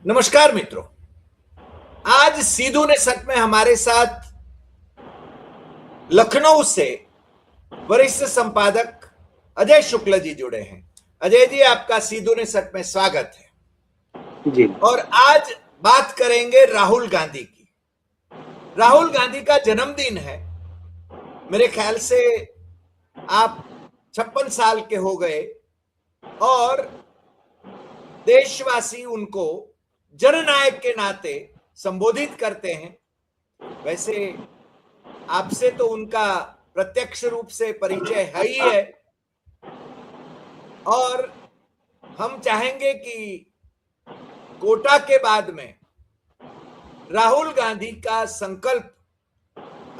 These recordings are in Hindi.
नमस्कार मित्रों। आज सीधू ने सच में हमारे साथ लखनऊ से वरिष्ठ संपादक अजय शुक्ल जी जुड़े हैं। अजय जी, आपका सीधू ने सच में स्वागत है। जी। और आज बात करेंगे राहुल गांधी की। राहुल गांधी का जन्मदिन है। मेरे ख्याल से आप 56 साल के हो गए और देशवासी उनको जननायक के नाते संबोधित करते हैं। वैसे आपसे तो उनका प्रत्यक्ष रूप से परिचय है ही है, और हम चाहेंगे कि कोटा के बाद में राहुल गांधी का संकल्प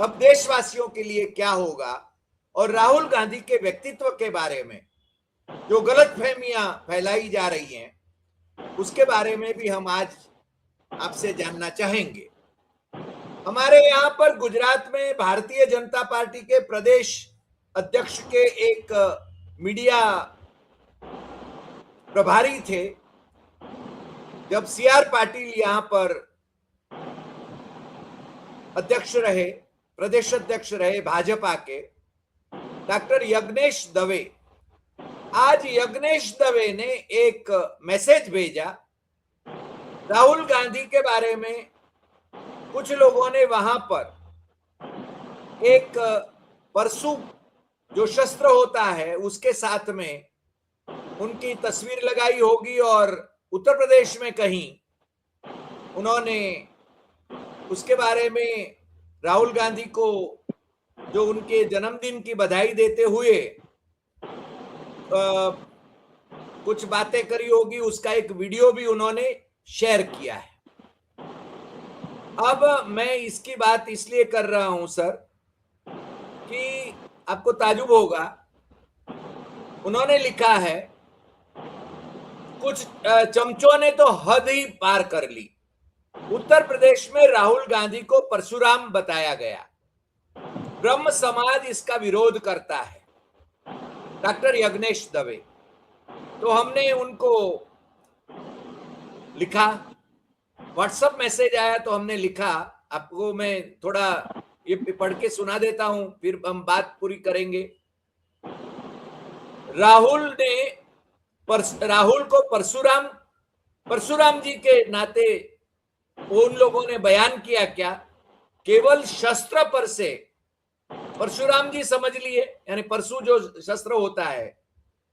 अब देशवासियों के लिए क्या होगा, और राहुल गांधी के व्यक्तित्व के बारे में जो गलतफहमियां फैलाई जा रही हैं उसके बारे में भी हम आज आपसे जानना चाहेंगे। हमारे यहाँ पर गुजरात में भारतीय जनता पार्टी के प्रदेश अध्यक्ष के एक मीडिया प्रभारी थे। जब सीआर पाटिल यहाँ पर अध्यक्ष रहे, प्रदेश अध्यक्ष रहे भाजपा के, डॉक्टर यज्ञेश दवे, आज यज्ञेश दवे ने एक मैसेज भेजा राहुल गांधी के बारे में। कुछ लोगों ने वहां पर एक परसू जो शस्त्र होता है उसके साथ में उनकी तस्वीर लगाई होगी, और उत्तर प्रदेश में कहीं उन्होंने उसके बारे में राहुल गांधी को जो उनके जन्मदिन की बधाई देते हुए कुछ बातें करी होगी, उसका एक वीडियो भी उन्होंने शेयर किया है। अब मैं इसकी बात इसलिए कर रहा हूं सर कि आपको ताजुब होगा। उन्होंने लिखा है, कुछ चमचों ने तो हद ही पार कर ली। उत्तर प्रदेश में राहुल गांधी को परशुराम बताया गया। ब्रह्म समाज इसका विरोध करता है। डॉक्टर यज्ञेश दवे। तो हमने उनको लिखा, व्हाट्सएप मैसेज आया तो हमने लिखा, आपको मैं थोड़ा ये पढ़ के सुना देता हूं, फिर हम बात पूरी करेंगे। राहुल को परशुराम जी के नाते उन लोगों ने बयान किया क्या? केवल शस्त्र पर से परशुराम जी समझ लिए, यानी परशु जो शस्त्र होता है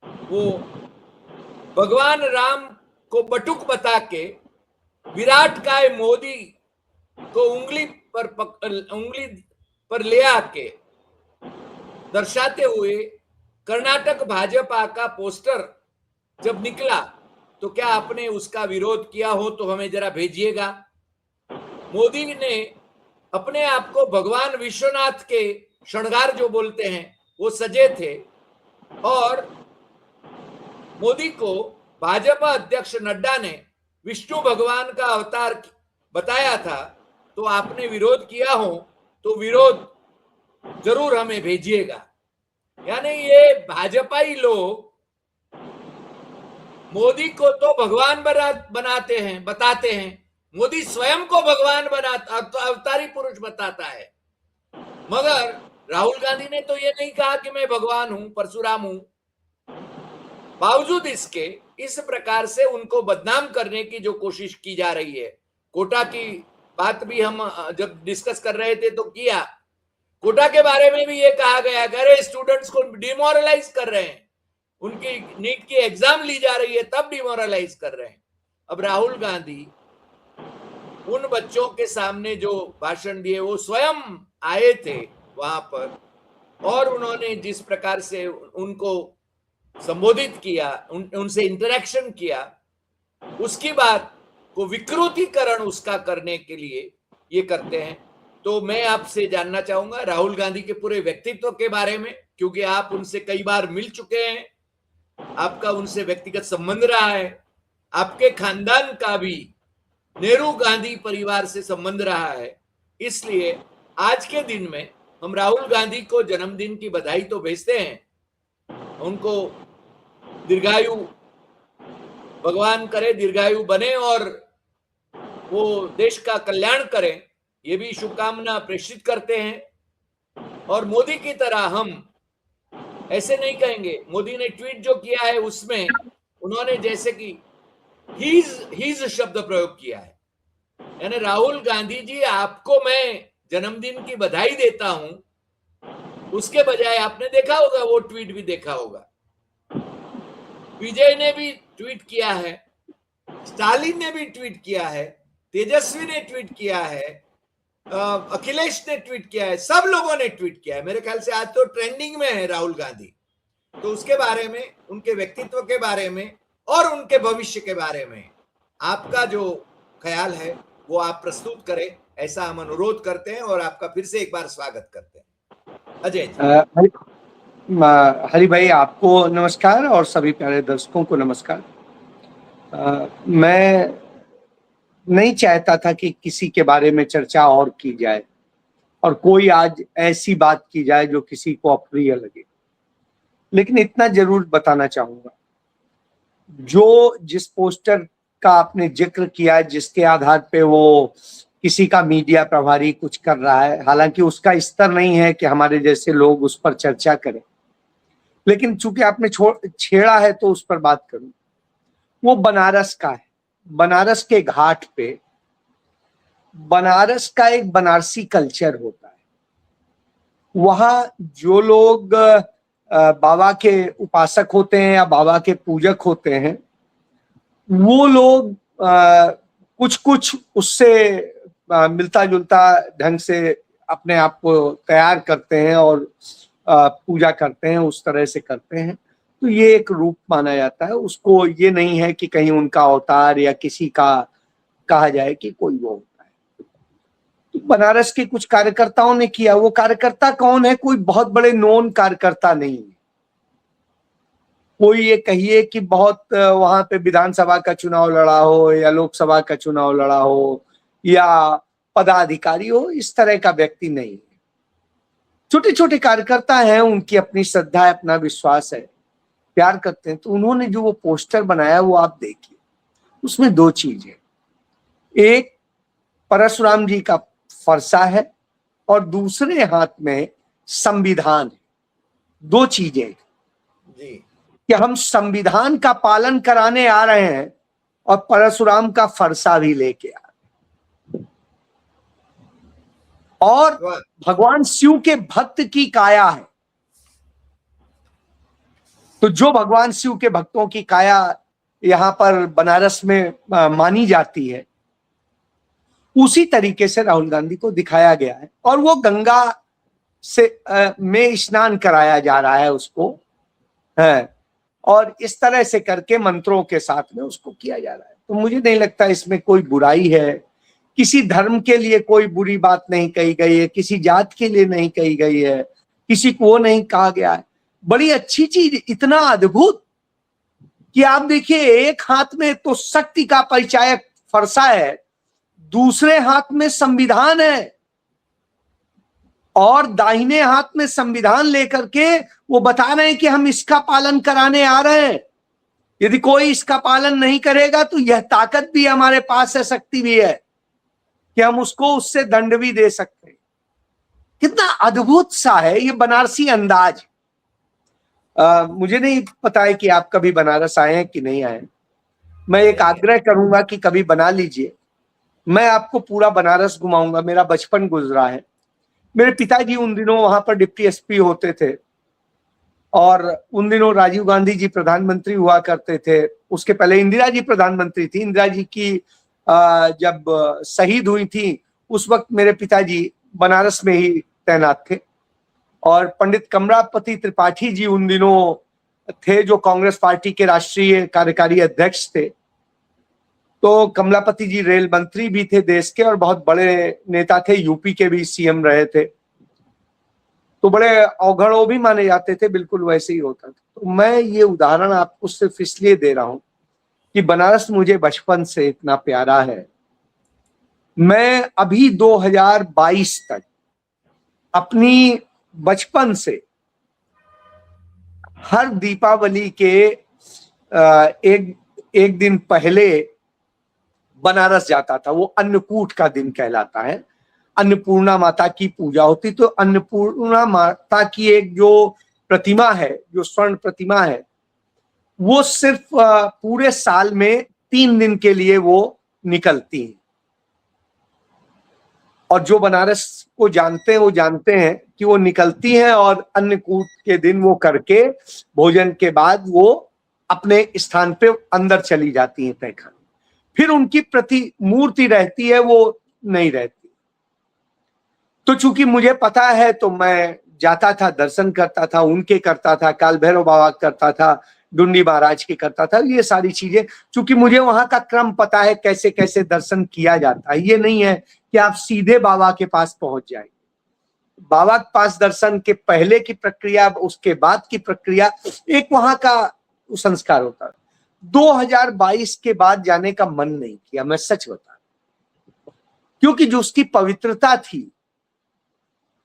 वो भगवान राम को बटुक बता के विराट काय मोदी को उंगली पर ले आके दर्शाते हुए कर्नाटक भाजपा का पोस्टर जब निकला तो क्या आपने उसका विरोध किया हो तो हमें जरा भेजिएगा। मोदी ने अपने आप को भगवान विश्वनाथ के श्रृंगार जो बोलते हैं वो सजे थे, और मोदी को भाजपा अध्यक्ष नड्डा ने विष्णु भगवान का अवतार बताया था। तो आपने विरोध किया हो तो विरोध जरूर हमें भेजिएगा। यानी ये भाजपाई लोग मोदी को तो भगवान बनाते हैं, बताते हैं। मोदी स्वयं को भगवान बनाता, अवतारी पुरुष बताता है, मगर राहुल गांधी ने तो ये नहीं कहा कि मैं भगवान हूं, परशुराम हूं। बावजूद इसके इस प्रकार से उनको बदनाम करने की जो कोशिश की जा रही है। कोटा की बात भी हम जब डिस्कस कर रहे थे तो किया, कोटा के बारे में भी ये कहा गया कि अरे स्टूडेंट्स को डिमोरलाइज कर रहे हैं, उनकी नीट की एग्जाम ली जा रही है तब डिमोरलाइज कर रहे हैं। अब राहुल गांधी उन बच्चों के सामने जो भाषण दिए, वो स्वयं आए थे वहां पर, और उन्होंने जिस प्रकार से उनको संबोधित किया, उनसे इंटरेक्शन किया, उसकी बात को विकृतीकरण उसका करने के लिए ये करते हैं। तो मैं आपसे जानना चाहूंगा राहुल गांधी के पूरे व्यक्तित्व के बारे में, क्योंकि आप उनसे कई बार मिल चुके हैं, आपका उनसे व्यक्तिगत संबंध रहा है, आपके खानदान का भी नेहरू गांधी परिवार से संबंध रहा है। इसलिए आज के दिन में हम राहुल गांधी को जन्मदिन की बधाई तो भेजते हैं, उनको दीर्घायु भगवान करे, दीर्घायु बने और वो देश का कल्याण करें, ये भी शुभकामना प्रेषित करते हैं। और मोदी की तरह हम ऐसे नहीं कहेंगे। मोदी ने ट्वीट जो किया है उसमें उन्होंने जैसे कि हीज शब्द प्रयोग किया है, यानी राहुल गांधी जी आपको मैं जन्मदिन की बधाई देता हूं, उसके बजाय आपने देखा होगा, वो ट्वीट भी देखा होगा, विजय ने भी ट्वीट किया है, स्टालिन ने भी ट्वीट किया है, तेजस्वी ने ट्वीट किया है, अखिलेश ने ट्वीट किया है, सब लोगों ने ट्वीट किया है। मेरे ख्याल से आज तो ट्रेंडिंग में है राहुल गांधी। तो उसके बारे में, उनके व्यक्तित्व के बारे में और उनके भविष्य के बारे में आपका जो ख्याल है वो आप प्रस्तुत करें, ऐसा हम अनुरोध करते हैं और आपका फिर से एक बार स्वागत करते हैं। अजय जी। हरि भाई, आपको नमस्कार और सभी प्यारे दर्शकों को नमस्कार। मैं नहीं चाहता था कि किसी के बारे में चर्चा और की जाए और कोई आज ऐसी बात की जाए जो किसी को अप्रिय लगे, लेकिन इतना जरूर बताना चाहूंगा, जो जिस पोस्टर का आपने जिक्र किया, जिसके आधार पे वो किसी का मीडिया प्रभारी कुछ कर रहा है, हालांकि उसका स्तर नहीं है कि हमारे जैसे लोग उस पर चर्चा करें, लेकिन चूंकि आपने छेड़ा है तो उस पर बात करूं। वो बनारस का है। बनारस के घाट पे बनारस का एक बनारसी कल्चर होता है। वहां जो लोग बाबा के उपासक होते हैं या बाबा के पूजक होते हैं, वो लोग कुछ कुछ उससे मिलता जुलता ढंग से अपने आप को तैयार करते हैं और पूजा करते हैं, उस तरह से करते हैं। तो ये एक रूप माना जाता है। उसको ये नहीं है कि कहीं उनका अवतार या किसी का कहा जाए कि कोई वो होता है। तो बनारस के कुछ कार्यकर्ताओं ने किया। वो कार्यकर्ता कौन है? कोई बहुत बड़े नोन कार्यकर्ता नहीं है। कोई ये कहिए कि बहुत वहां पे विधानसभा का चुनाव लड़ा हो या लोकसभा का चुनाव लड़ा हो या पदाधिकारी हो, इस तरह का व्यक्ति नहीं है। छोटे छोटे कार्यकर्ता हैं, उनकी अपनी श्रद्धा है, अपना विश्वास है, प्यार करते हैं। तो उन्होंने जो वो पोस्टर बनाया वो आप देखिए, उसमें दो चीज है। एक परशुराम जी का फरसा है और दूसरे हाथ में संविधान है। दो चीजें जी कि हम संविधान का पालन कराने आ रहे हैं और परशुराम का फरसा भी लेके आ रहे हैं। और भगवान शिव के भक्त की काया है। तो जो भगवान शिव के भक्तों की काया यहां पर बनारस में मानी जाती है, उसी तरीके से राहुल गांधी को दिखाया गया है। और वो गंगा से में स्नान कराया जा रहा है उसको, है, और इस तरह से करके मंत्रों के साथ में उसको किया जा रहा है। तो मुझे नहीं लगता इसमें कोई बुराई है। किसी धर्म के लिए कोई बुरी बात नहीं कही गई है, किसी जात के लिए नहीं कही गई है, किसी को नहीं कहा गया है। बड़ी अच्छी चीज, इतना अद्भुत कि आप देखिए, एक हाथ में तो शक्ति का परिचायक फरसा है, दूसरे हाथ में संविधान है, और दाहिने हाथ में संविधान लेकर के वो बता रहे हैं कि हम इसका पालन कराने आ रहे हैं। यदि कोई इसका पालन नहीं करेगा तो यह ताकत भी हमारे पास है, शक्ति भी है कि हम उसको उससे दंड भी दे सकते हैं। कितना अद्भुत सा है ये बनारसी अंदाज। मुझे नहीं पता है कि आप कभी बनारस आए हैं कि नहीं आए। मैं एक आग्रह करूंगा कि कभी बना लीजिए, मैं आपको पूरा बनारस घुमाऊंगा। मेरा बचपन गुजरा है। मेरे पिताजी उन दिनों वहां पर डिप्टी एसपी होते थे और उन दिनों राजीव गांधी जी प्रधानमंत्री हुआ करते थे। उसके पहले इंदिरा जी प्रधानमंत्री थी। इंदिरा जी की जब शहीद हुई थी उस वक्त मेरे पिताजी बनारस में ही तैनात थे। और पंडित कमलापति त्रिपाठी जी उन दिनों थे जो कांग्रेस पार्टी के राष्ट्रीय कार्यकारी अध्यक्ष थे। तो कमलापति जी रेल मंत्री भी थे देश के और बहुत बड़े नेता थे, यूपी के भी सीएम रहे थे। तो बड़े अवगढ़ भी माने जाते थे, बिल्कुल वैसे ही होता था। तो मैं ये उदाहरण आपको सिर्फ इसलिए दे रहा हूं कि बनारस मुझे बचपन से इतना प्यारा है। मैं अभी 2022 तक अपनी बचपन से हर दीपावली के एक दिन पहले बनारस जाता था। वो अन्नकूट का दिन कहलाता है। अन्नपूर्णा माता की पूजा होती, तो अन्नपूर्णा माता की एक जो प्रतिमा है, जो स्वर्ण प्रतिमा है, वो सिर्फ पूरे साल में 3 दिन के लिए वो निकलती है। और जो बनारस को जानते हैं वो जानते हैं कि वो निकलती हैं और अन्नकूट के दिन वो करके भोजन के बाद वो अपने स्थान पे अंदर चली जाती हैं तय खाने। फिर उनकी मूर्ति रहती है, वो नहीं रहती। तो चूंकि मुझे पता है तो मैं जाता था, दर्शन करता था, उनके करता था, काल भैरव बाबा करता था, डुंडी महाराज के करता था। ये सारी चीजें चूंकि मुझे वहां का क्रम पता है, कैसे कैसे दर्शन किया जाता है। ये नहीं है कि आप सीधे बाबा के पास पहुंच जाएंगे। बाबा के पास दर्शन के पहले की प्रक्रिया, उसके बाद की प्रक्रिया, एक वहां का संस्कार होता है। 2022 के बाद जाने का मन नहीं किया, मैं सच बता, क्योंकि जो उसकी पवित्रता थी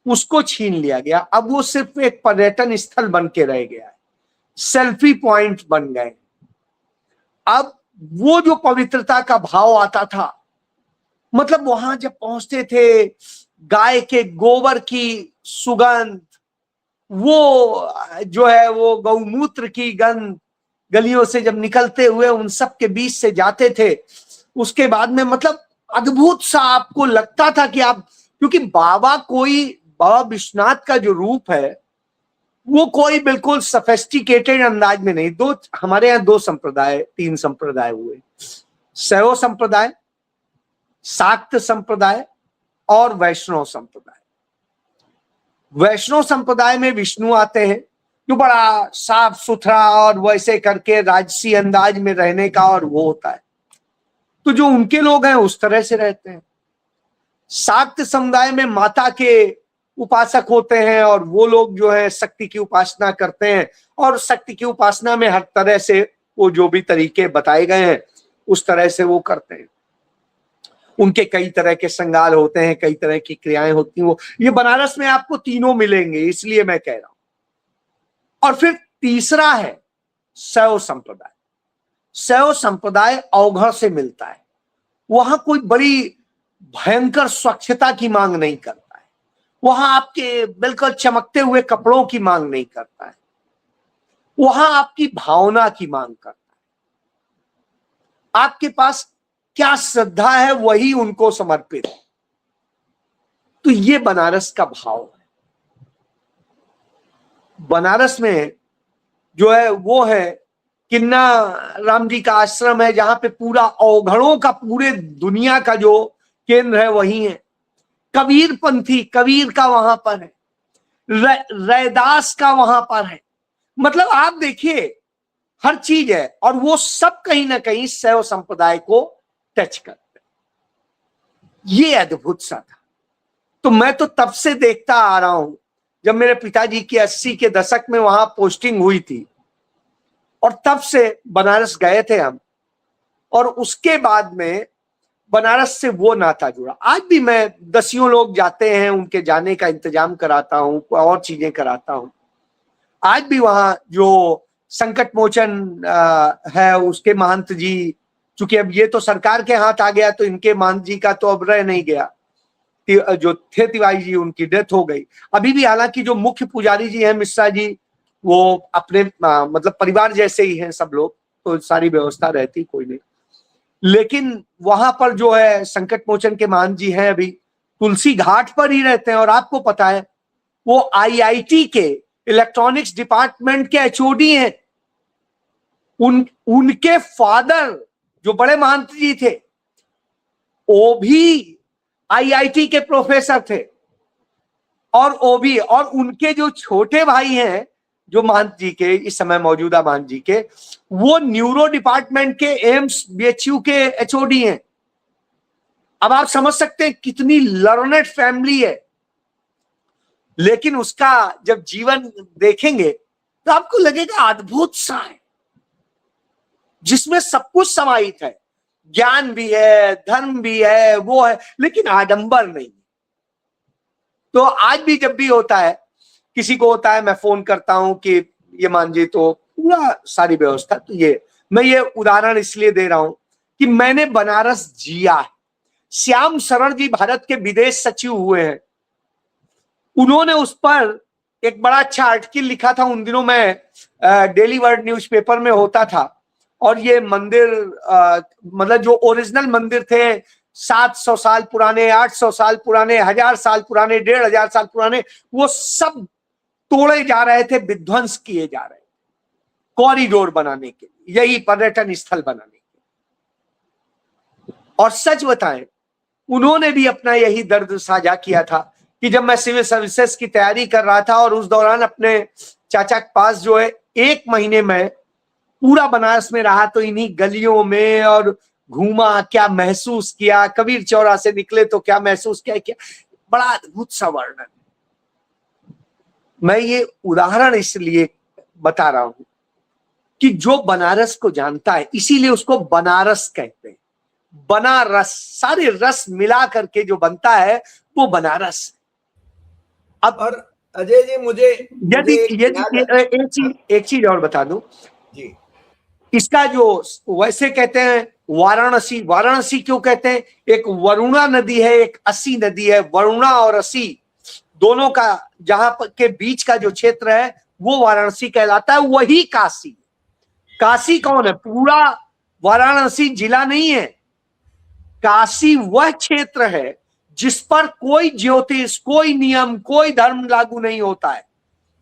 उसको छीन लिया गया। अब वो सिर्फ एक पर्यटन स्थल बन के रह गया है, सेल्फी पॉइंट बन गए। अब वो जो पवित्रता का भाव आता था, मतलब वहां जब पहुंचते थे, गाय के गोबर की सुगंध, वो जो है वो गौमूत्र की गंध, गलियों से जब निकलते हुए उन सब के बीच से जाते थे, उसके बाद में मतलब अद्भुत सा आपको लगता था कि आप, क्योंकि बाबा विश्वनाथ का जो रूप है वो कोई बिल्कुल सोफिस्टिकेटेड अंदाज में नहीं। हमारे यहाँ 2 संप्रदाय 3 संप्रदाय हुए, शैव संप्रदाय, शाक्त संप्रदाय और वैष्णव संप्रदाय। वैष्णव संप्रदाय में विष्णु आते हैं, जो बड़ा साफ सुथरा और वैसे करके राजसी अंदाज में रहने का, और वो होता है। तो जो उनके लोग हैं उस तरह से रहते हैं। शाक्त समुदाय में माता के उपासक होते हैं, और वो लोग जो है शक्ति की उपासना करते हैं, और शक्ति की उपासना में हर तरह से वो जो भी तरीके बताए गए हैं उस तरह से वो करते हैं। उनके कई तरह के श्रृंगार होते हैं, कई तरह की क्रियाएं होती हैं। वो ये बनारस में आपको तीनों मिलेंगे, इसलिए मैं कह रहा हूं। और फिर तीसरा है शैव संप्रदाय। शैव संप्रदाय अवघड़ से मिलता है। वहां कोई बड़ी भयंकर स्वच्छता की मांग नहीं करता है, वहां आपके बिल्कुल चमकते हुए कपड़ों की मांग नहीं करता है, वहां आपकी भावना की मांग करता है। आपके पास क्या श्रद्धा है वही उनको समर्पित है। तो ये बनारस का भाव है। बनारस में जो है वो है किन्ना राम जी का आश्रम है, जहां पे पूरा अवघड़ों का, पूरे दुनिया का जो केंद्र है वही है। कबीर पंथी, कबीर का वहां पर है, रैदास का वहां पर है। मतलब आप देखिए हर चीज है, और वो सब कहीं ना कहीं शैव संप्रदाय को टच करते हैं। ये अद्भुत सा था। तो मैं तो तब से देखता आ रहा हूं, जब मेरे पिताजी की 80 के दशक में वहां पोस्टिंग हुई थी, और तब से बनारस गए थे हम, और उसके बाद में बनारस से वो नाता जुड़ा। आज भी मैं, दसियों लोग जाते हैं, उनके जाने का इंतजाम कराता हूं, और चीजें कराता हूं। आज भी वहां जो संकट मोचन है, उसके महंत जी, चूंकि अब ये तो सरकार के हाथ आ गया, तो इनके महंत जी का तो अब रह नहीं गया। जो थे तिवारी जी, उनकी डेथ हो गई। अभी भी हालांकि जो मुख्य पुजारी जी हैं मिश्रा जी, वो अपने मतलब परिवार जैसे ही हैं सब लोग, तो सारी व्यवस्था रहती, कोई नहीं। लेकिन वहां पर जो है संकट मोचन के महंत जी हैं, अभी तुलसी घाट पर ही रहते हैं। और आपको पता है वो आईआईटी के इलेक्ट्रॉनिक्स डिपार्टमेंट के एचओडी हैं। उनके फादर जो बड़े महंत जी थे, वो भी आईआईटी के प्रोफेसर थे। और वो भी, और उनके जो छोटे भाई हैं जो महंत जी के, इस समय मौजूदा महंत जी के, वो न्यूरो डिपार्टमेंट के एम्स बीएचयू के एचओडी हैं। अब आप समझ सकते हैं कितनी लर्नेड फैमिली है। लेकिन उसका जब जीवन देखेंगे तो आपको लगेगा अद्भुत सा है, जिसमें सब कुछ समाहित है। ज्ञान भी है, धर्म भी है, वो है, लेकिन आडंबर नहीं। तो आज भी जब भी होता है, किसी को होता है, मैं फोन करता हूं कि ये मान जी, तो पूरा सारी व्यवस्था। तो ये मैं ये उदाहरण इसलिए दे रहा हूं कि मैंने बनारस जिया है। श्याम शरण जी भारत के विदेश सचिव हुए हैं, उन्होंने उस पर एक बड़ा अच्छा आर्टिकल लिखा था। उन दिनों मैं डेली वर्ल्ड न्यूज़पेपर में होता था, और ये मंदिर मतलब जो ओरिजिनल मंदिर थे 700 साल पुराने, 800 साल पुराने, 1000 साल पुराने, 1500 साल पुराने, वो सब तोड़े जा रहे थे, विध्वंस किए जा रहे थे कॉरिडोर बनाने के लिए, यही पर्यटन स्थल बनाने के लिए। और सच बताएं, उन्होंने भी अपना यही दर्द साझा किया था कि जब मैं सिविल सर्विसेज की तैयारी कर रहा था और उस दौरान अपने चाचा के पास जो है 1 महीने में पूरा बनारस में रहा, तो इन्हीं गलियों में और घूमा, क्या महसूस किया, कबीर चौरा से निकले तो क्या महसूस किया, बड़ा अद्भुत सा वर्णन। मैं ये उदाहरण इसलिए बता रहा हूं कि जो बनारस को जानता है, इसीलिए उसको बनारस कहते हैं। बनारस, सारे रस मिला करके जो बनता है वो बनारस। अब और अजय जी मुझे यदि एक चीज और बता दूं जी, इसका जो वैसे कहते हैं वाराणसी, वाराणसी क्यों कहते हैं? एक वरुणा नदी है, एक असी नदी है। वरुणा और असी दोनों का जहां के बीच का जो क्षेत्र है वो वाराणसी कहलाता है। वही काशी, काशी कौन है? पूरा वाराणसी जिला नहीं है, काशी वह क्षेत्र है जिस पर कोई ज्योतिष, कोई नियम, कोई धर्म लागू नहीं होता है।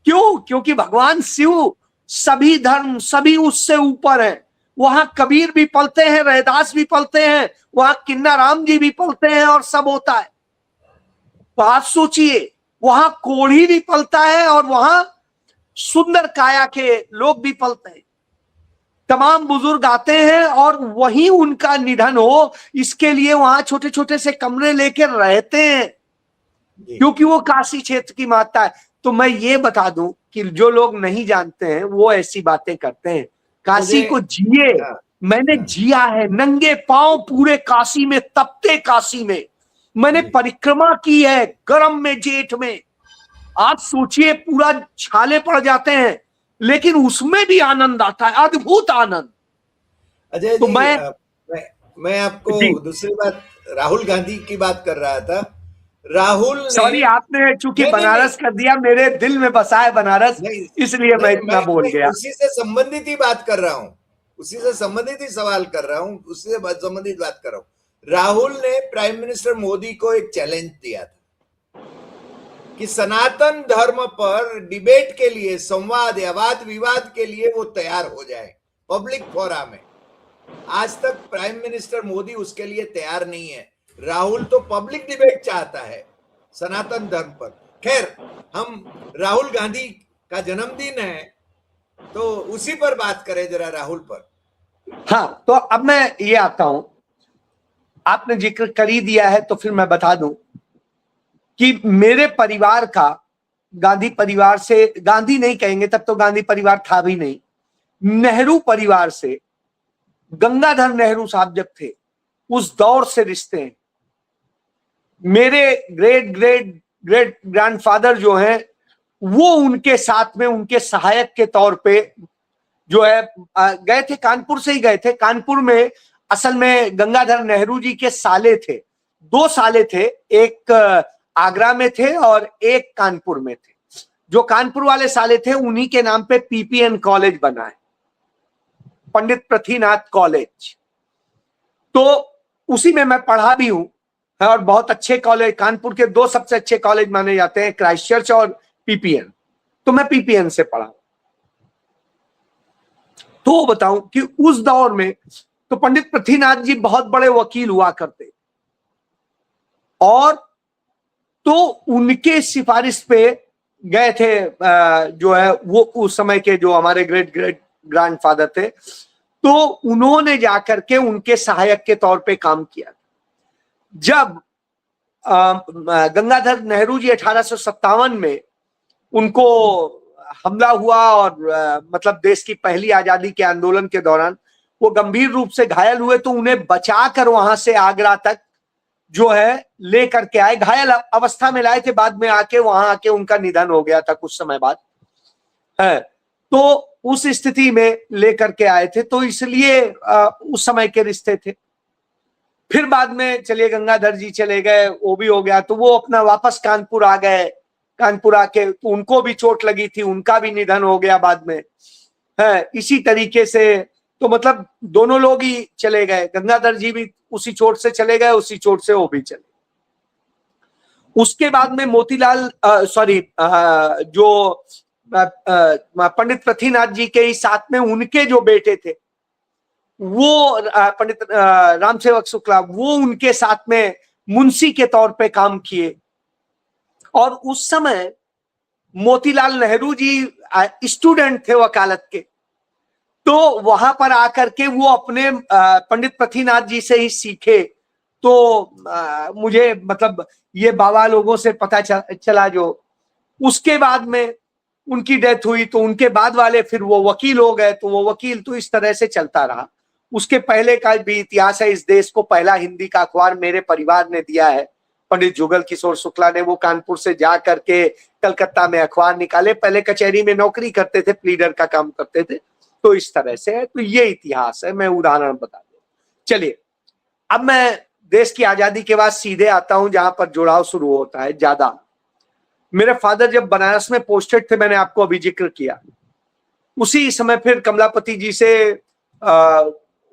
क्यों? क्योंकि भगवान शिव सभी धर्म, सभी उससे ऊपर है। वहां कबीर भी पलते हैं, रैदास भी पलते हैं, वहां किन्ना राम जी भी पलते हैं, और सब होता है। तो आप सोचिए, वहां कोढ़ी भी पलता है और वहां सुंदर काया के लोग भी पलते हैं। तमाम बुजुर्ग आते हैं और वहीं उनका निधन हो, इसके लिए वहां छोटे छोटे से कमरे लेकर रहते हैं, क्योंकि वो काशी क्षेत्र की माता है। तो मैं ये बता दूं कि जो लोग नहीं जानते हैं वो ऐसी बातें करते हैं। काशी को जिए, मैंने जिया है, नंगे पांव पूरे काशी में, तपते काशी में मैंने परिक्रमा की है, गर्म में, जेठ में। आप सोचिए, पूरा छाले पड़ जाते हैं, लेकिन उसमें भी आनंद आता है, अद्भुत आनंद। अजय तो जी, मैं आपको दूसरी बात, राहुल गांधी की बात कर रहा था। राहुल ने, सॉरी, आपने चूंकि बनारस कर दिया, मेरे दिल में बसा है बनारस, इसलिए मैं इतना बोल गया। उसी से संबंधित ही बात कर रहा हूं, उसी से संबंधित ही सवाल कर रहा हूं, उसी से संबंधित बात कर रहा हूं। राहुल ने प्राइम मिनिस्टर मोदी को एक चैलेंज दिया था कि सनातन धर्म पर डिबेट के लिए, संवाद या वाद विवाद के लिए वो तैयार हो जाए पब्लिक फोरम में। आज तक प्राइम मिनिस्टर मोदी उसके लिए तैयार नहीं है। राहुल तो पब्लिक डिबेट चाहता है सनातन धर्म पर। खैर, हम राहुल गांधी का जन्मदिन है तो उसी पर बात करें जरा, राहुल पर। हाँ, तो अब मैं ये आता हूं, आपने जिक्र कर ही दिया है तो फिर मैं बता दूं कि मेरे परिवार का, गांधी परिवार से, गांधी नहीं कहेंगे, तब तो गांधी परिवार था भी नहीं, नेहरू परिवार से, गंगाधर नेहरू साहब जब थे उस दौर से रिश्ते हैं। मेरे ग्रेट ग्रेट ग्रेट ग्रैंडफादर जो हैं वो उनके साथ में, उनके सहायक के तौर पे जो है गए थे, कानपुर से ही गए थे। कानपुर में असल में गंगाधर नेहरू जी के साले थे, 2 साले थे, एक आगरा में थे और एक कानपुर में थे। जो कानपुर वाले साले थे उन्हीं के नाम पे पीपीएन कॉलेज बना है, पंडित पृथ्वीनाथ कॉलेज। तो उसी में मैं पढ़ा भी हूं, और बहुत अच्छे कॉलेज, कानपुर के 2 सबसे अच्छे कॉलेज माने जाते हैं, क्राइस्ट चर्च और पीपीएन। तो मैं पीपीएन से पढ़ा। तो बताऊं कि उस दौर में तो पंडित पृथ्वीनाथ जी बहुत बड़े वकील हुआ करते, और तो उनके सिफारिश पे गए थे जो है वो उस समय के जो हमारे ग्रेट ग्रेट ग्रैंडफादर थे, तो उन्होंने जाकर के उनके सहायक के तौर पे काम किया। जब गंगाधर नेहरू जी 1857 में उनको हमला हुआ और मतलब देश की पहली आजादी के आंदोलन के दौरान वो गंभीर रूप से घायल हुए, तो उन्हें बचाकर वहां से आगरा तक जो है लेकर के आए। घायल अवस्था में लाए थे, बाद में आके वहां आके उनका निधन हो गया था कुछ समय बाद है। तो उस स्थिति में लेकर के आए थे, तो इसलिए उस समय के रिश्ते थे। फिर बाद में चलिए गंगाधर जी चले गए, वो भी हो गया, तो वो अपना वापस कानपुर आ गए। कानपुर आके तो उनको भी चोट लगी थी, उनका भी निधन हो गया बाद में, है इसी तरीके से। तो मतलब दोनों लोग ही चले गए, गंगाधर जी भी उसी चोट से चले गए, उसी चोट से वो भी चले। उसके बाद में मोतीलाल जो पंडित पृथ्वीनाथ जी के ही साथ में उनके जो बेटे थे, वो पंडित रामसेवक शुक्ला, वो उनके साथ में मुंशी के तौर पे काम किए। और उस समय मोतीलाल नेहरू जी स्टूडेंट थे वकालत के, तो वहां पर आकर के वो अपने पंडित पृथ्वीनाथ जी से ही सीखे। तो मुझे मतलब ये बाबा लोगों से पता चला जो उसके बाद में उनकी डेथ हुई, तो उनके बाद वाले फिर वो वकील हो गए, तो वो वकील, तो इस तरह से चलता रहा। उसके पहले का भी इतिहास है, इस देश को पहला हिंदी का अखबार मेरे परिवार ने दिया है, पंडित जुगल किशोर शुक्ला ने। वो कानपुर से जा करके कलकत्ता में अखबार निकाले, पहले कचहरी में नौकरी करते थे, प्लीडर का काम करते थे। तो इस तरह से है, तो ये इतिहास है, मैं उदाहरण बता दूं। चलिए अब मैं देश की आजादी के बाद सीधे आता हूं जहां पर जुड़ाव शुरू होता है ज्यादा। मेरे फादर जब बनारस में पोस्टेड थे, मैंने आपको अभी जिक्र किया, उसी समय फिर कमलापति जी से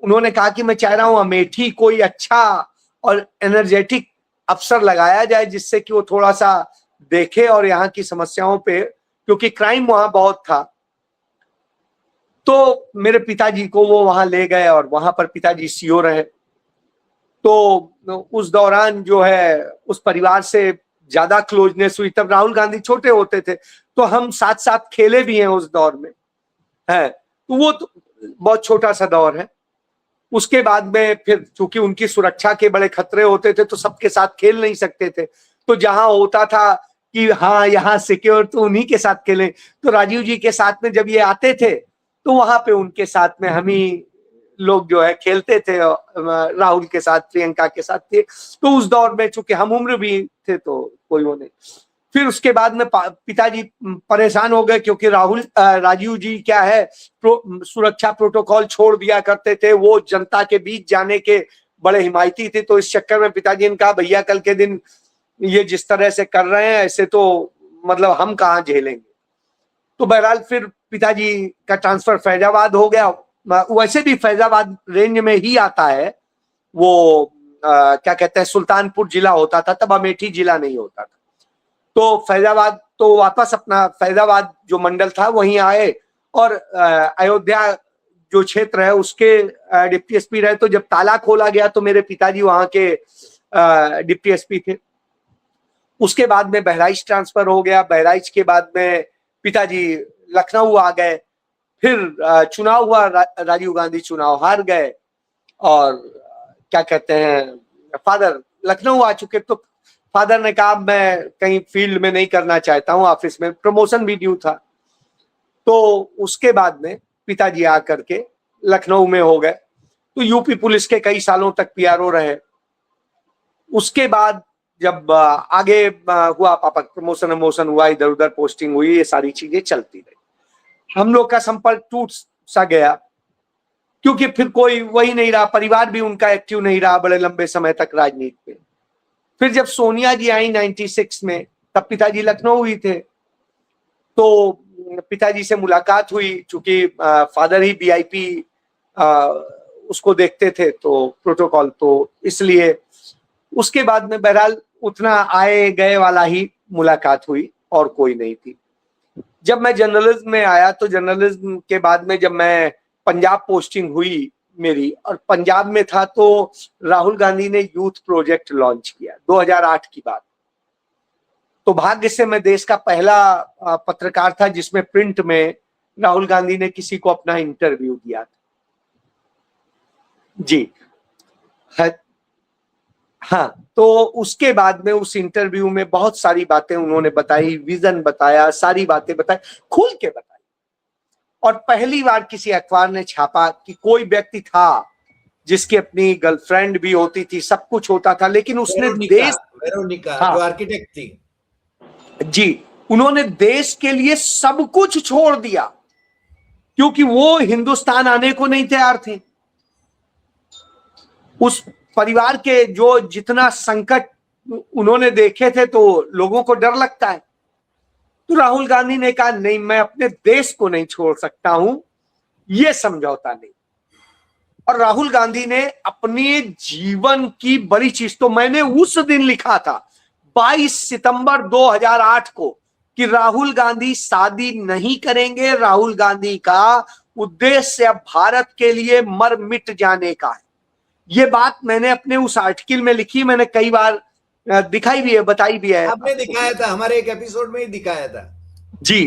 उन्होंने कहा कि मैं चाह रहा हूं अमेठी कोई अच्छा और एनर्जेटिक अफसर लगाया जाए, जिससे कि वो थोड़ा सा देखे और यहाँ की समस्याओं पे, क्योंकि क्राइम वहां बहुत था। तो मेरे पिताजी को वो वहां ले गए और वहां पर पिताजी सीओ रहे। तो उस दौरान जो है उस परिवार से ज्यादा क्लोजनेस हुई। तब राहुल गांधी छोटे होते थे, तो हम साथ साथ खेले भी हैं उस दौर में, है तो वो तो बहुत छोटा सा दौर है। उसके बाद में फिर चूंकि उनकी सुरक्षा के बड़े खतरे होते थे, तो सबके साथ खेल नहीं सकते थे। तो जहां होता था कि हाँ यहाँ सिक्योर, तो उन्हीं के साथ खेलें। तो राजीव जी के साथ में जब ये आते थे, तो वहां पे उनके साथ में हम ही लोग जो है खेलते थे, राहुल के साथ, प्रियंका के साथ थे। तो उस दौर में चूंकि हम उम्र भी थे, तो कोई वो नहीं। फिर उसके बाद में पिताजी परेशान हो गए, क्योंकि राजीव जी क्या है, सुरक्षा प्रोटोकॉल छोड़ दिया करते थे, वो जनता के बीच जाने के बड़े हिमायती थे। तो इस चक्कर में पिताजी ने कहा, भैया कल के दिन ये जिस तरह से कर रहे हैं, ऐसे तो मतलब हम कहाँ झेलेंगे। तो बहरहाल फिर पिताजी का ट्रांसफर फैजाबाद हो गया। वैसे भी फैजाबाद रेंज में ही आता है, वो क्या कहते हैं, सुल्तानपुर जिला होता था तब, अमेठी जिला नहीं होता था। तो फैजाबाद, तो वापस अपना फैजाबाद जो मंडल था वहीं आए, और अयोध्या जो क्षेत्र है उसके डिप्टी एसपी रहे। तो जब ताला खोला गया तो मेरे पिताजी वहां के डिप्टी एसपी थे। उसके बाद में बहराइच ट्रांसफर हो गया। बहराइच के बाद में पिताजी लखनऊ आ गए। फिर चुनाव हुआ, राजीव गांधी चुनाव हार गए, और क्या कहते हैं, फादर लखनऊ आ चुके। तो फादर ने कहा मैं कहीं फील्ड में नहीं करना चाहता हूं, ऑफिस में प्रमोशन भी ड्यू था। तो उसके बाद में पिताजी आकर के लखनऊ में हो गए। तो यूपी पुलिस के कई सालों तक पीआरओ रहे। उसके बाद जब आगे हुआ, पापा प्रमोशन हुआ, इधर उधर पोस्टिंग हुई, ये सारी चीजें चलती रही। हम लोग का संपर्क टूट सा गया, क्योंकि फिर कोई वही नहीं रहा, परिवार भी उनका एक्टिव नहीं रहा बड़े लंबे समय तक राजनीति में। फिर जब सोनिया जी आई 96 में, तब पिताजी लखनऊ ही थे। तो पिताजी से मुलाकात हुई, चूंकि फादर ही वीआईपी उसको देखते थे, तो प्रोटोकॉल, तो इसलिए उसके बाद में बहरहाल उतना आए गए वाला ही मुलाकात हुई, और कोई नहीं थी। जब मैं जर्नलिज्म में आया, तो जर्नलिज्म के बाद में जब मैं पंजाब पोस्टिंग हुई मेरी, और पंजाब में था, तो राहुल गांधी ने यूथ प्रोजेक्ट लॉन्च किया 2008 की बात। तो भाग्य से मैं देश का पहला पत्रकार था जिसमें प्रिंट में राहुल गांधी ने किसी को अपना इंटरव्यू दिया था। जी हाँ, तो उसके बाद में उस इंटरव्यू में बहुत सारी बातें उन्होंने बताई, विजन बताया, सारी बातें बताई, खुल के बताई। और पहली बार किसी अखबार ने छापा कि कोई व्यक्ति था जिसकी अपनी गर्लफ्रेंड भी होती थी, सब कुछ होता था, लेकिन उसने वेरोनिका हाँ, जो आर्किटेक्ट थी जी, उन्होंने देश के लिए सब कुछ छोड़ दिया, क्योंकि वो हिंदुस्तान आने को नहीं तैयार थी। उस परिवार के जो जितना संकट उन्होंने देखे थे तो लोगों को डर लगता है। तो राहुल गांधी ने कहा नहीं, मैं अपने देश को नहीं छोड़ सकता हूं, ये समझौता नहीं। और राहुल गांधी ने अपने जीवन की बड़ी चीज, तो मैंने उस दिन लिखा था 22 सितंबर 2008 को कि राहुल गांधी शादी नहीं करेंगे, राहुल गांधी का उद्देश्य अब भारत के लिए मर मिट जाने का है। ये बात मैंने अपने उस आर्टिकल में लिखी, मैंने कई बार दिखाई भी है, बताई भी है। आपने दिखाया था, हमारे एक एपिसोड में ही दिखाया था जी।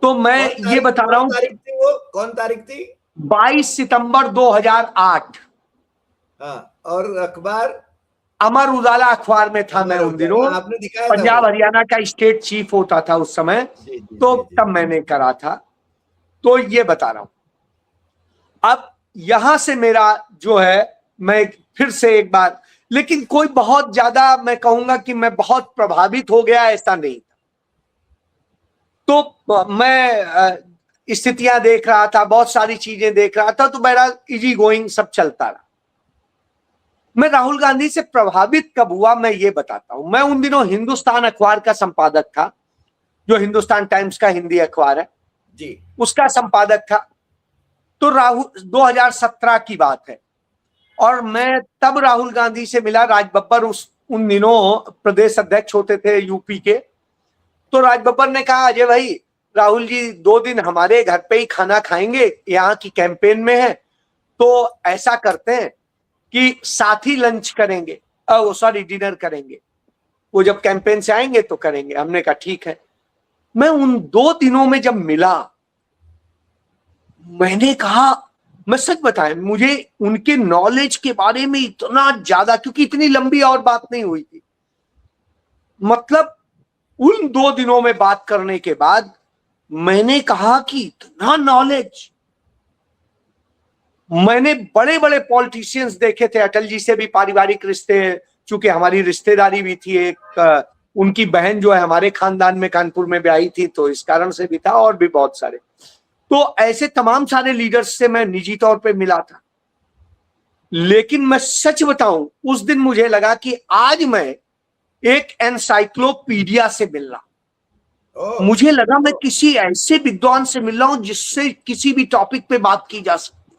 तो मैं ये बता रहा हूं, तारीख थी वो, कौन तारीख थी? 22 सितंबर 2008। हाँ, और अखबार अमर उजाला अखबार में था मैं उन दिनों, आपने दिखाया पंजाब हरियाणा का स्टेट चीफ होता था उस समय। तो तब मैंने करा था। तो ये बता रहा हूं, अब यहां से मेरा जो है, मैं फिर से एक बार, लेकिन कोई बहुत ज्यादा मैं कहूंगा कि मैं बहुत प्रभावित हो गया, ऐसा नहीं था। तो मैं स्थितियां देख रहा था, बहुत सारी चीजें देख रहा था, तो मेरा इजी गोइंग सब चलता रहा। मैं राहुल गांधी से प्रभावित कब हुआ मैं ये बताता हूं। मैं उन दिनों हिंदुस्तान अखबार का संपादक था, जो हिंदुस्तान टाइम्स का हिंदी अखबार है जी, उसका संपादक था। तो राहुल 2017 की बात है, और मैं तब राहुल गांधी से मिला। राज बब्बर उन दिनों प्रदेश अध्यक्ष होते थे यूपी के। तो राज बब्बर ने कहा, अजय भाई, राहुल जी 2 दिन हमारे घर पे ही खाना खाएंगे, यहाँ की कैंपेन में है, तो ऐसा करते हैं कि साथ ही लंच करेंगे, सॉरी डिनर करेंगे, वो जब कैंपेन से आएंगे तो करेंगे। हमने कहा ठीक है। मैं उन 2 दिनों में जब मिला, मैंने कहा, मैं सच बताएं, मुझे उनके नॉलेज के बारे में इतना ज्यादा, क्योंकि इतनी लंबी और बात नहीं हुई थी, मतलब उन 2 दिनों में बात करने के बाद मैंने कहा कि इतना नॉलेज। मैंने बड़े बड़े पॉलिटिशियंस देखे थे, अटल जी से भी पारिवारिक रिश्ते, चूंकि हमारी रिश्तेदारी भी थी, एक उनकी बहन जो है हमारे खानदान में कानपुर में ब्याही थी, तो इस कारण से भी था, और भी बहुत सारे। तो ऐसे तमाम सारे लीडर्स से मैं निजी तौर पे मिला था। लेकिन मैं सच बताऊं, उस दिन मुझे लगा कि आज मैं एक एनसाइक्लोपीडिया से मिल रहा। मुझे लगा मैं किसी ऐसे विद्वान से मिल रहा हूं जिससे किसी भी टॉपिक पे बात की जा सकती।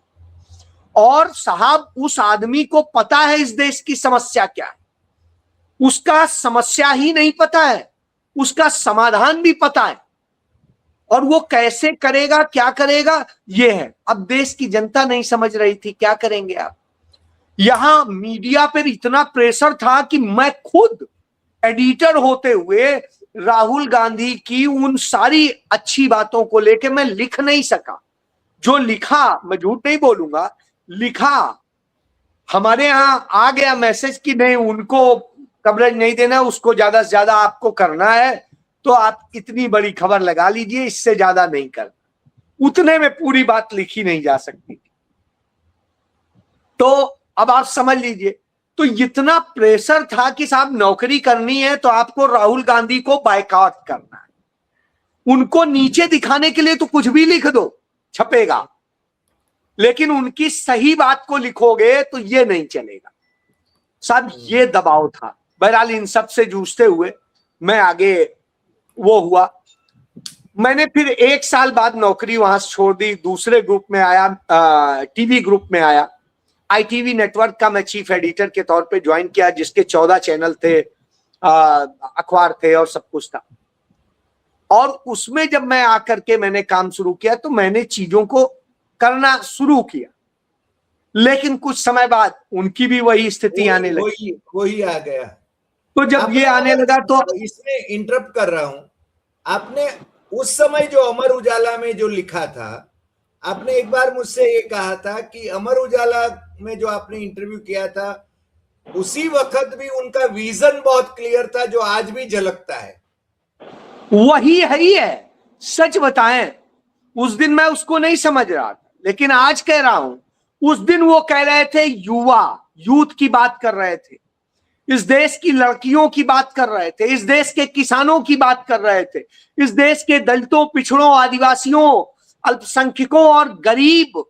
और साहब, उस आदमी को पता है इस देश की समस्या क्या है। उसका समस्या ही नहीं पता है, उसका समाधान भी पता है, और वो कैसे करेगा, क्या करेगा, ये है। अब देश की जनता नहीं समझ रही थी, क्या करेंगे आप। यहां मीडिया पर इतना प्रेशर था कि मैं खुद एडिटर होते हुए राहुल गांधी की उन सारी अच्छी बातों को लेकर मैं लिख नहीं सका। जो लिखा, मैं झूठ नहीं बोलूंगा, लिखा, हमारे यहां आ गया मैसेज कि नहीं, उनको कवरेज नहीं देना, उसको ज्यादा से ज्यादा आपको करना है, तो आप इतनी बड़ी खबर लगा लीजिए, इससे ज्यादा नहीं करना। उतने में पूरी बात लिखी नहीं जा सकती। तो अब आप समझ लीजिए, तो इतना प्रेशर था कि साहब नौकरी करनी है तो आपको राहुल गांधी को बायकॉट करना है। उनको नीचे दिखाने के लिए तो कुछ भी लिख दो, छपेगा, लेकिन उनकी सही बात को लिखोगे तो ये नहीं चलेगा साहब। ये दबाव था। बहरहाल इन सब से जूझते हुए मैं आगे वो हुआ। मैंने फिर 1 साल बाद नौकरी वहां से छोड़ दी, दूसरे ग्रुप में आया, टीवी ग्रुप में आया। ITV नेटवर्क का मैं चीफ एडिटर के तौर पे ज्वाइन किया, जिसके 14 चैनल थे, अखबार थे और सब कुछ था। और उसमें जब मैं आकर के मैंने काम शुरू किया तो मैंने चीजों को करना शुरू किया, लेकिन कुछ समय बाद उनकी भी वही स्थिति आने लगी, वही आ गया। तो जब ये आने लगा, तो इसमें इंटरप्ट कर रहा हूं, आपने उस समय जो अमर उजाला में जो लिखा था, आपने एक बार मुझसे ये कहा था कि अमर उजाला में जो आपने इंटरव्यू किया था, उसी वक्त भी उनका विजन बहुत क्लियर था, जो आज भी झलकता है। वही है ही है। सच बताएं, उस दिन मैं उसको नहीं समझ रहा था, लेकिन आज कह रहा हूं, उस दिन वो कह रहे थे, यूथ की बात कर रहे थे, इस देश की लड़कियों की बात कर रहे थे, इस देश के किसानों की बात कर रहे थे, इस देश के दलितों, पिछड़ों, आदिवासियों, अल्पसंख्यकों और गरीब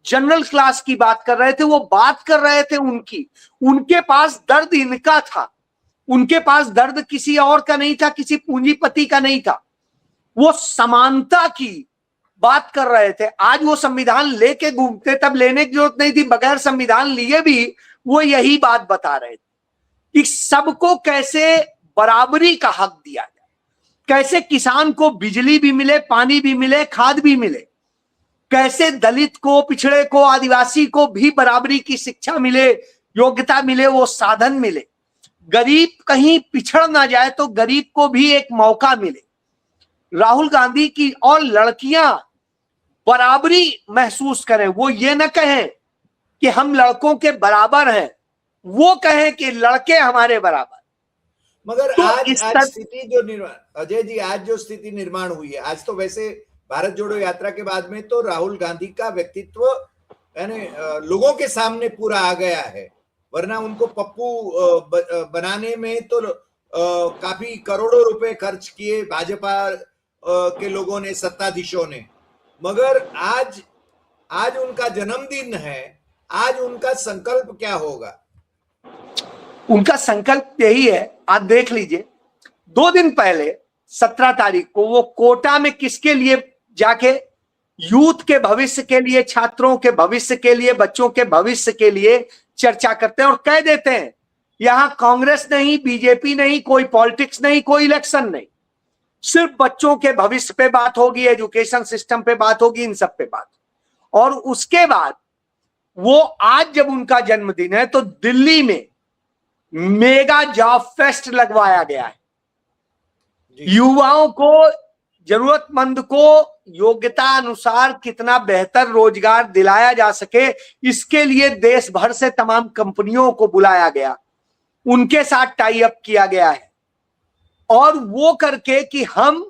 जनरल क्लास की बात कर रहे थे, वो बात कर रहे थे उनके पास दर्द इनका था, उनके पास दर्द किसी और का नहीं था, किसी पूंजीपति का नहीं था, वो समानता की बात कर रहे थे। आज वो संविधान लेके घूमते, तब लेने की जरूरत नहीं थी, बगैर संविधान लिए भी वो यही बात बता रहे थे कि सबको कैसे बराबरी का हक दिया जाए, कैसे किसान को बिजली भी मिले, पानी भी मिले, खाद भी मिले, कैसे दलित को, पिछड़े को, आदिवासी को भी बराबरी की शिक्षा मिले, योग्यता मिले, वो साधन मिले, गरीब कहीं पिछड़ ना जाए तो गरीब को भी एक मौका मिले। राहुल गांधी की और लड़कियां बराबरी महसूस करें, वो ये न कहें कि हम लड़कों के बराबर हैं, वो कहें कि लड़के हमारे बराबर। मगर तो आज स्थिति जो निर्माण, अजय जी, आज जो स्थिति निर्माण हुई है, आज तो वैसे भारत जोड़ो यात्रा के बाद में तो राहुल गांधी का व्यक्तित्व यानी लोगों के सामने पूरा आ गया है, वरना उनको पप्पू बनाने में तो काफी करोड़ों रुपए खर्च किए भाजपा के लोगों ने, सत्ताधीशों ने। मगर आज उनका जन्मदिन है, आज उनका संकल्प क्या होगा? उनका संकल्प यही है, आप देख लीजिए 2 दिन पहले 17 तारीख को वो कोटा में किसके लिए जाके, यूथ के भविष्य के लिए, छात्रों के भविष्य के लिए, बच्चों के भविष्य के लिए चर्चा करते हैं और कह देते हैं यहां कांग्रेस नहीं, बीजेपी नहीं, कोई पॉलिटिक्स नहीं, कोई इलेक्शन नहीं, सिर्फ बच्चों के भविष्य पे बात होगी, एजुकेशन सिस्टम पे बात होगी, इन सब पे बात। और उसके बाद वो आज जब उनका जन्मदिन है तो दिल्ली में मेगा जॉब फेस्ट लगवाया गया है, युवाओं को, जरूरतमंद को योग्यता अनुसार कितना बेहतर रोजगार दिलाया जा सके, इसके लिए देश भर से तमाम कंपनियों को बुलाया गया, उनके साथ टाई अप किया गया है, और वो करके कि हम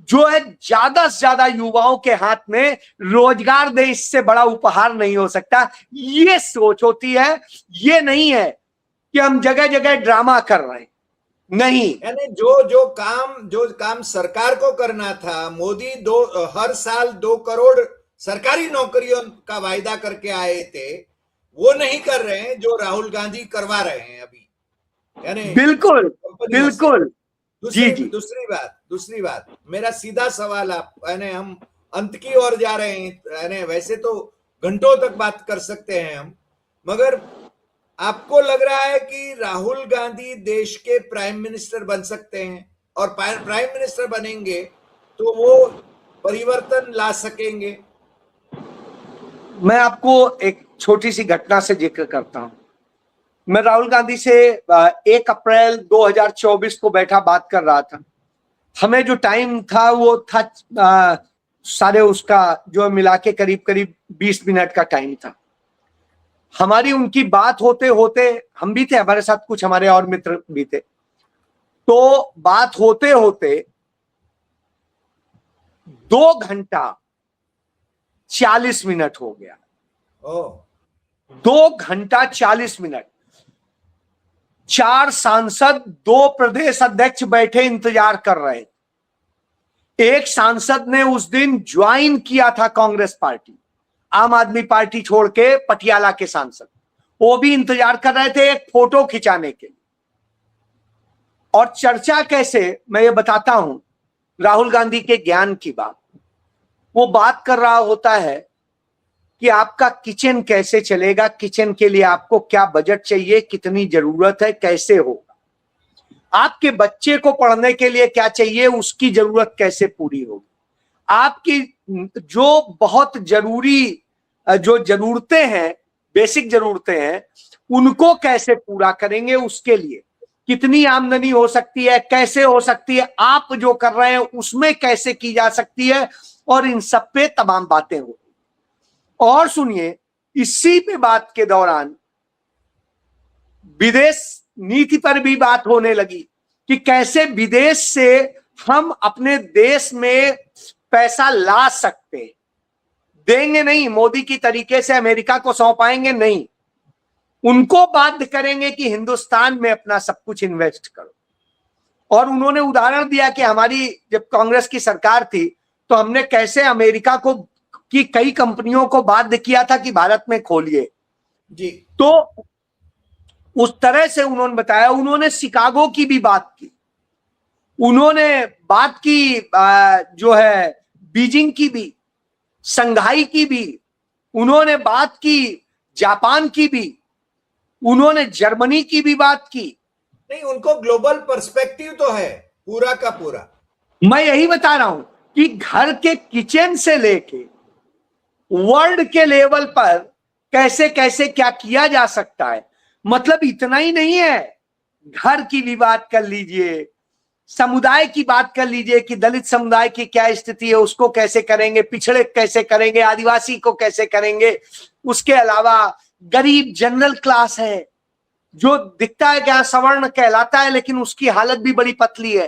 जो है ज्यादा से ज्यादा युवाओं के हाथ में रोजगार दे, इससे बड़ा उपहार नहीं हो सकता। ये सोच होती है, ये नहीं है कि हम जगह जगह ड्रामा कर रहे हैं, नहीं। यानी जो काम सरकार को करना था, मोदी हर साल 2 करोड़ सरकारी नौकरियों का वायदा करके आए थे, वो नहीं कर रहे हैं जो राहुल गांधी करवा रहे हैं अभी, यानी बिल्कुल बिल्कुल। दूसरी बात मेरा सीधा सवाल आप, यानी हम अंत की ओर जा रहे हैं, यानी वैसे तो घंटों तक बात कर सकते हैं हम, मगर आपको लग रहा है कि राहुल गांधी देश के प्राइम मिनिस्टर बन सकते हैं, और प्राइम मिनिस्टर बनेंगे तो वो परिवर्तन ला सकेंगे? मैं आपको एक छोटी सी घटना से जिक्र करता हूं। मैं राहुल गांधी से 1 अप्रैल 2024 को बैठा बात कर रहा था। हमें जो टाइम था वो था सारे उसका जो मिला के करीब करीब 20 मिनट का टाइम था। हमारी उनकी बात होते होते, हम भी थे, हमारे साथ कुछ हमारे और मित्र भी थे, तो बात होते होते 2 घंटा 40 मिनट हो गया। 2 घंटा 40 मिनट। 4 सांसद, 2 प्रदेश अध्यक्ष बैठे इंतजार कर रहे थे। एक सांसद ने उस दिन ज्वाइन किया था कांग्रेस पार्टी, आम आदमी पार्टी छोड़ के, पटियाला के सांसद, वो भी इंतजार कर रहे थे एक फोटो खिंचाने के लिए। और चर्चा कैसे, मैं ये बताता हूं, राहुल गांधी के ज्ञान की बात। वो बात कर रहा होता है कि आपका किचन कैसे चलेगा, किचन के लिए आपको क्या बजट चाहिए, कितनी जरूरत है, कैसे होगा, आपके बच्चे को पढ़ने के लिए क्या चाहिए, उसकी जरूरत कैसे पूरी होगी, आपकी जो बहुत जरूरी जो जरूरतें हैं, बेसिक जरूरतें हैं, उनको कैसे पूरा करेंगे, उसके लिए कितनी आमदनी हो सकती है, कैसे हो सकती है, आप जो कर रहे हैं उसमें कैसे की जा सकती है, और इन सब पे तमाम बातें हो। और सुनिए, इसी पे बात के दौरान विदेश नीति पर भी बात होने लगी कि कैसे विदेश से हम अपने देश में पैसा ला सकते हैं। देंगे नहीं, मोदी की तरीके से अमेरिका को सौंपाएंगे नहीं, उनको बाध्य करेंगे कि हिंदुस्तान में अपना सब कुछ इन्वेस्ट करो। और उन्होंने उदाहरण दिया कि हमारी जब कांग्रेस की सरकार थी तो हमने कैसे अमेरिका को की कई कंपनियों को बाध्य किया था कि भारत में खोलिए जी। तो उस तरह से उन्होंने बताया। उन्होंने शिकागो की भी बात की, उन्होंने बात की जो है बीजिंग की भी, संघाई की भी, उन्होंने बात की जापान की भी, उन्होंने जर्मनी की भी बात की। नहीं, उनको ग्लोबल पर्सपेक्टिव तो है पूरा का पूरा। मैं यही बता रहा हूं कि घर के किचन से लेके वर्ल्ड के लेवल पर कैसे कैसे क्या किया जा सकता है। मतलब इतना ही नहीं है, घर की भी बात कर लीजिए, समुदाय की बात कर लीजिए कि दलित समुदाय की क्या स्थिति है, उसको कैसे करेंगे, पिछड़े कैसे करेंगे, आदिवासी को कैसे करेंगे। उसके अलावा गरीब जनरल क्लास है जो दिखता है क्या सवर्ण कहलाता है, लेकिन उसकी हालत भी बड़ी पतली है।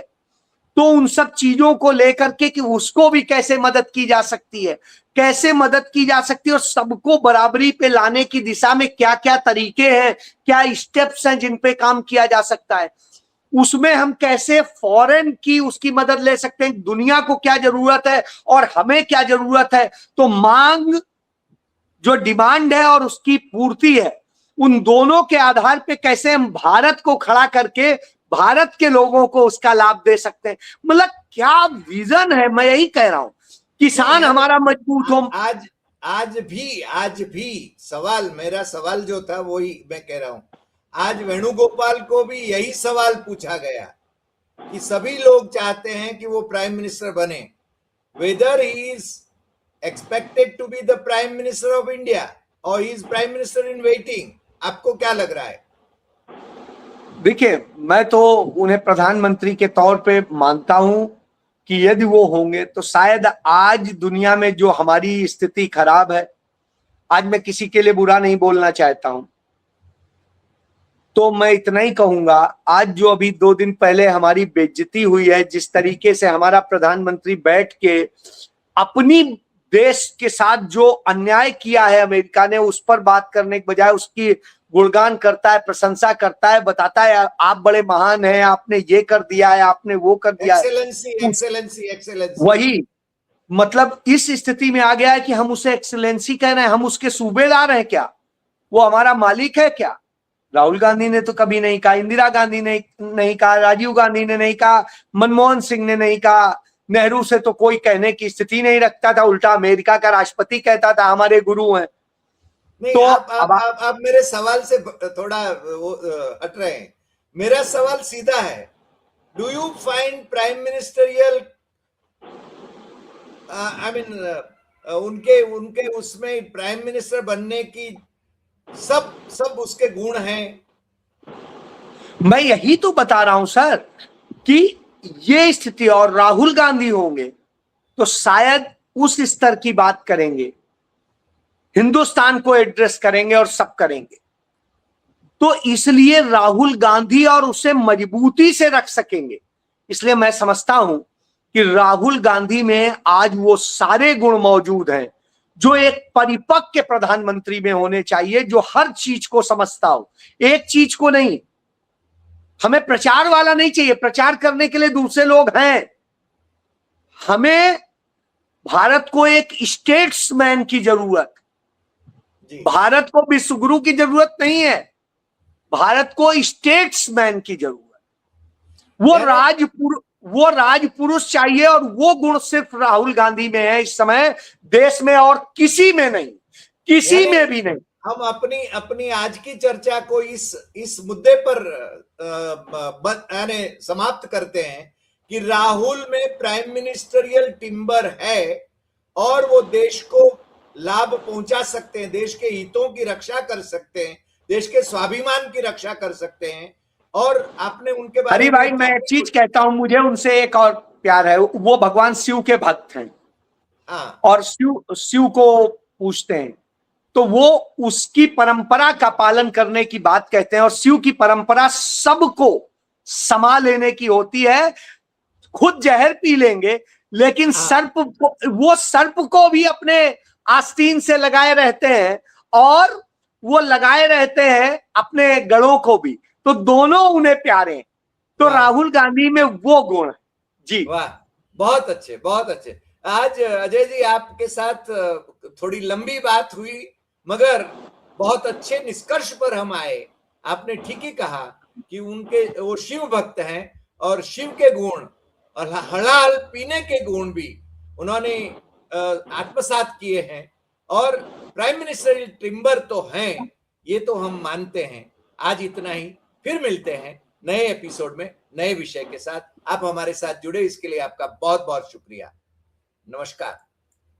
तो उन सब चीजों को लेकर के कि उसको भी कैसे मदद की जा सकती है, कैसे मदद की जा सकती है, और सबको बराबरी पे लाने की दिशा में क्या क्या तरीके हैं, क्या स्टेप्स हैं जिन पे काम किया जा सकता है, उसमें हम कैसे फॉरेन की उसकी मदद ले सकते हैं, दुनिया को क्या जरूरत है और हमें क्या जरूरत है। तो मांग जो डिमांड है और उसकी पूर्ति है, उन दोनों के आधार पे कैसे हम भारत को खड़ा करके भारत के लोगों को उसका लाभ दे सकते हैं। मतलब क्या विजन है, मैं यही कह रहा हूं। किसान हमारा मजबूत हो। आज भी सवाल, मेरा सवाल जो था वही मैं कह रहा हूं। आज वेणुगोपाल को भी यही सवाल पूछा गया कि सभी लोग चाहते हैं कि वो प्राइम मिनिस्टर बने, whether he is expected to be the prime minister of India और he is prime minister in waiting. आपको क्या लग रहा है? देखिए, मैं तो उन्हें प्रधानमंत्री के तौर पे मानता हूं कि यदि वो होंगे तो शायद आज दुनिया में जो हमारी स्थिति खराब है, आज मैं किसी के लिए बुरा नहीं बोलना चाहता हूं, तो मैं इतना ही कहूंगा, आज जो अभी 2 दिन पहले हमारी बेइज्जती हुई है, जिस तरीके से हमारा प्रधानमंत्री बैठ के अपनी देश के साथ जो अन्याय किया है अमेरिका ने, उस पर बात करने के बजाय उसकी गुणगान करता है, प्रशंसा करता है, बताता है आप बड़े महान हैं, आपने ये कर दिया है, आपने वो कर दिया है। Excellency excellency excellency. वही मतलब इस स्थिति में आ गया है कि हम उसे एक्सेलेंसी कह रहे हैं। हम उसके सूबेदार हैं क्या? वो हमारा मालिक है क्या? राहुल गांधी ने तो कभी नहीं कहा, इंदिरा गांधी ने नहीं कहा, राजीव गांधी ने नहीं कहा, मनमोहन सिंह ने नहीं कहा, नेहरू से तो कोई कहने की स्थिति नहीं रखता था, उल्टा अमेरिका का राष्ट्रपति कहता था हमारे गुरु हैं। नहीं, तो आप मेरे सवाल से थोड़ा वो हट रहे हैं। मेरा सवाल सीधा है, do you find prime ministerial I mean उनके उसमें प्राइम मिनिस्टर बनने की सब उसके गुण हैं? मैं यही तो बता रहा हूं सर कि ये स्थिति, और राहुल गांधी होंगे तो शायद उस स्तर की बात करेंगे, हिंदुस्तान को एड्रेस करेंगे और सब करेंगे। तो इसलिए राहुल गांधी और उसे मजबूती से रख सकेंगे। इसलिए मैं समझता हूं कि राहुल गांधी में आज वो सारे गुण मौजूद हैं जो एक परिपक्व प्रधानमंत्री में होने चाहिए, जो हर चीज को समझता हो, एक चीज को नहीं। हमें प्रचार वाला नहीं चाहिए, प्रचार करने के लिए दूसरे लोग हैं। हमें भारत को एक स्टेट्समैन की जरूरत, भारत को विश्वगुरु की जरूरत नहीं है, भारत को स्टेट्समैन की जरूरत। वो राजपुरुष चाहिए, और वो गुण सिर्फ राहुल गांधी में है इस समय देश में, और किसी में नहीं, किसी में भी नहीं। हम अपनी आज की चर्चा को इस मुद्दे पर समाप्त करते हैं कि राहुल में प्राइम मिनिस्टरियल टिम्बर है और वो देश को लाभ पहुंचा सकते हैं, देश के हितों की रक्षा कर सकते हैं, देश के स्वाभिमान की रक्षा कर सकते हैं। और आपने उनके बारे में, भाई मैं एक चीज कहता हूं, मुझे उनसे एक और प्यार है, वो भगवान शिव के भक्त हैं। और शिव को पूछते हैं, तो वो उसकी परंपरा का पालन करने की बात कहते हैं। और शिव की परंपरा सबको समा लेने की होती है। खुद जहर पी लेंगे, लेकिन सर्प को भी अपने आस्तीन से लगाए रहते हैं, और वो लगाए रहते हैं अपने गढ़ों को भी। तो दोनों उन्हें प्यारे हैं। तो राहुल गांधी में वो गुण है। जी वाह, बहुत अच्छे, बहुत अच्छे। आज अजय जी आपके साथ थोड़ी लंबी बात हुई, मगर बहुत अच्छे निष्कर्ष पर हम आए। आपने ठीक ही कहा कि उनके वो शिव भक्त हैं और शिव के गुण और हलाल पीने के गुण भी उन्होंने आत्मसात किए हैं। और प्राइम मिनिस्टर टिम्बर तो हैं, ये तो हम मानते हैं। आज इतना ही, फिर मिलते हैं नए एपिसोड में नए विषय के साथ। आप हमारे साथ जुड़े इसके लिए आपका बहुत बहुत शुक्रिया। नमस्कार।